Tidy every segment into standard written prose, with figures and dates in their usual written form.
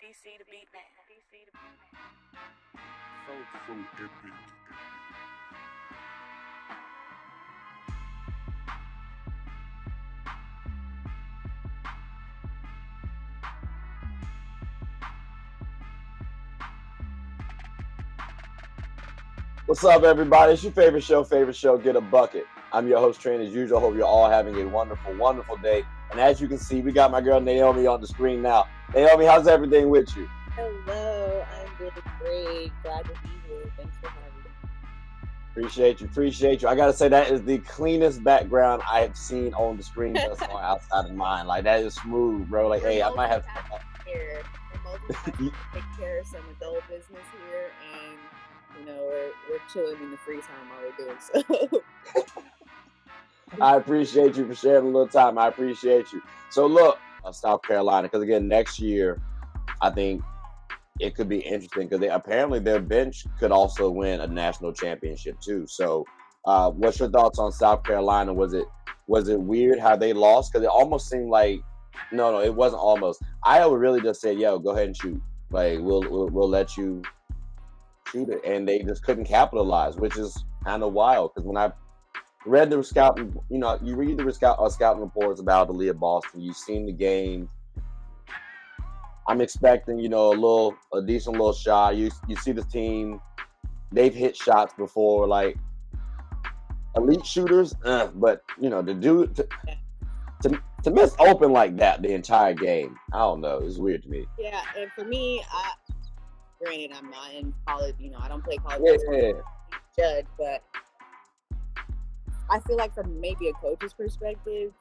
DC the beat man. DC the beat man. So epic. What's up, everybody? It's your favorite show, Get a Bucket. I'm your host, Train, as usual. Hope you're all having a wonderful, wonderful day. And as you can see, we got my girl Naomi on the screen now. Naomi, how's everything with you? Hello, I'm doing great. Glad to be here. Thanks for having me. Appreciate you. I gotta say that is the cleanest background I have seen on the screen thus far outside of mine. Like that is smooth, bro. Like, hey, I might have here. We're take care of some adult business here, and we're chilling in the free time while we're doing so. I appreciate you for sharing a little time. I appreciate you. So look, South Carolina, because again, next year, I think it could be interesting because apparently their bench could also win a national championship too. So, what's your thoughts on South Carolina? Was it weird how they lost? Because it almost seemed like no, it wasn't almost. Iowa really just said, "Yo, go ahead and shoot. Like we'll let you shoot it," and they just couldn't capitalize, which is kind of wild. Because when I read the scouting, you read the scouting reports about Aaliyah Boston, you've seen the game. I'm expecting, a decent little shot. You see the team, they've hit shots before, like elite shooters, but to miss open like that the entire game, I don't know. It's weird to me. Yeah, and for me, granted, I'm not in college. I don't play college basketball, judge, but I feel like from maybe a coach's perspective,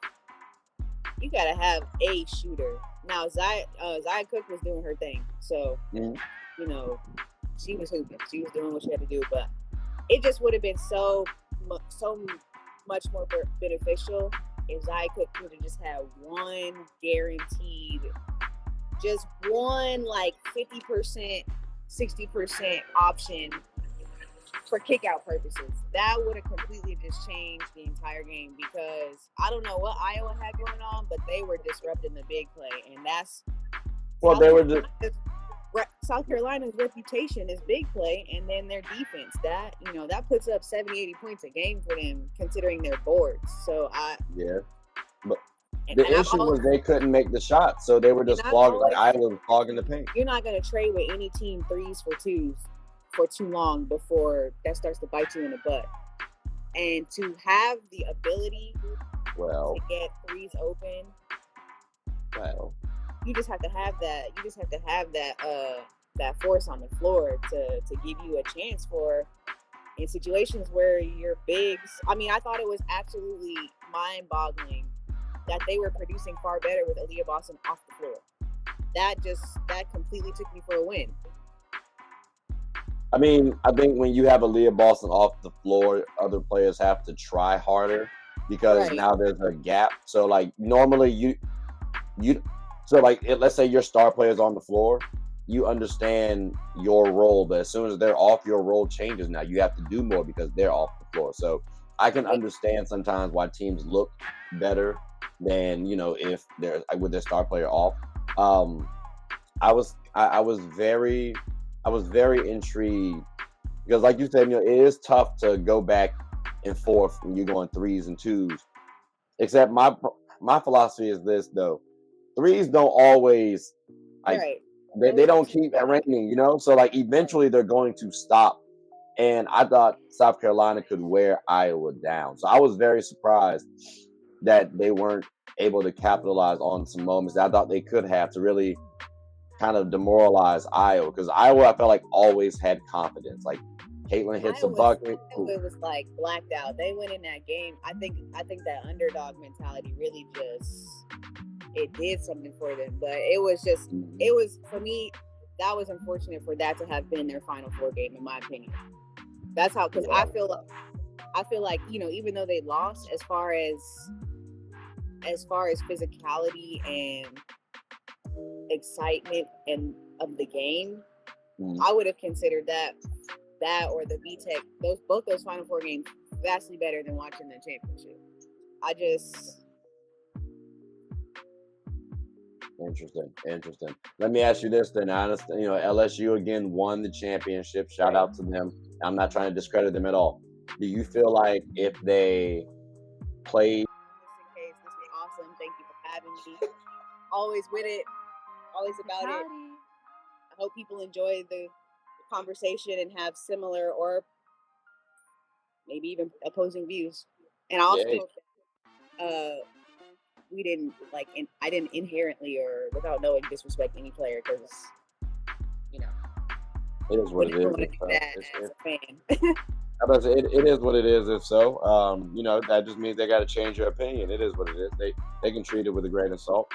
you gotta have a shooter. Now, Zia Cook was doing her thing, so she was hooping. She was doing what she had to do, but it just would have been so much more beneficial if Zia Cook could have just had one guaranteed, just one like 50%, 60% option for kick-out purposes. That would have completely just changed the entire game because I don't know what Iowa had going on, but they were disrupting the big play, and that's South Carolina's reputation is big play, and then their defense. That puts up 70, 80 points a game for them, considering their boards. So but the issue was they couldn't make the shots, so they were just clogging. Like Iowa was clogging the paint. You're not going to trade with any team threes for twos for too long before that starts to bite you in the butt. And to have the ability to get threes open, you just have to have that. You just have to have that force on the floor to give you a chance for in situations where your bigs. I mean, I thought it was absolutely mind-boggling that they were producing far better with Aaliyah Boston off the floor. That completely took me for a win. I mean, I think when you have Aaliyah Boston off the floor, other players have to try harder because now there's a gap. So like normally let's say your star player's on the floor, you understand your role, but as soon as they're off, your role changes. Now you have to do more because they're off the floor. So I can understand sometimes why teams look better than if they're with their star player off. I was very intrigued because, like you said, it is tough to go back and forth when you're going threes and twos. Except my philosophy is this though: threes don't always they don't keep raining, So like eventually they're going to stop. And I thought South Carolina could wear Iowa down, so I was very surprised that they weren't able to capitalize on some moments that I thought they could have to really kind of demoralize Iowa, because Iowa, I felt like always had confidence. Like Caitlin hits a bucket. It was like blacked out. They went in that game. I think that underdog mentality really just it did something for them. But it was for me, that was unfortunate for that to have been their Final Four game, in my opinion. That's how, because I feel like even though they lost, as far as physicality and excitement and of the game, I would have considered that or the VTech, both those Final Four games vastly better than watching the championship. Interesting. Let me ask you this then. I understand, LSU again won the championship. Shout out to them. I'm not trying to discredit them at all. Do you feel like if they played? Just in case, this was awesome. Thank you for having me. Always with it. Always about it. I hope people enjoy the conversation and have similar or maybe even opposing views. And I also hope that we didn't I didn't inherently or without knowing disrespect any player because It is what it is. want to do that as a fan. It is what it is. If so, that just means they got to change your opinion. It is what it is. They can treat it with a grain of salt.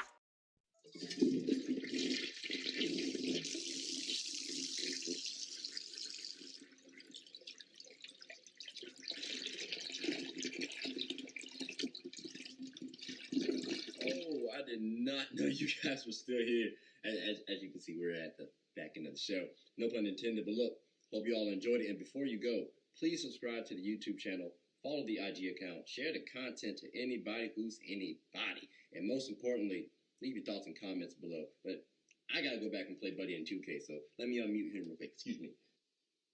Oh, I did not know you guys were still here. As you can see, we're at the back end of the show. No pun intended, but look, hope you all enjoyed it. And before you go, please subscribe to the YouTube channel, follow the IG account, share the content to anybody who's anybody. And most importantly, leave your thoughts and comments below. But I got to go back and play Buddy in 2K, so let me unmute him real quick. Excuse me.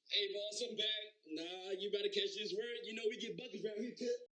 Hey, boss, I'm back. Nah, you better catch this word. You know we get buckets around here, too.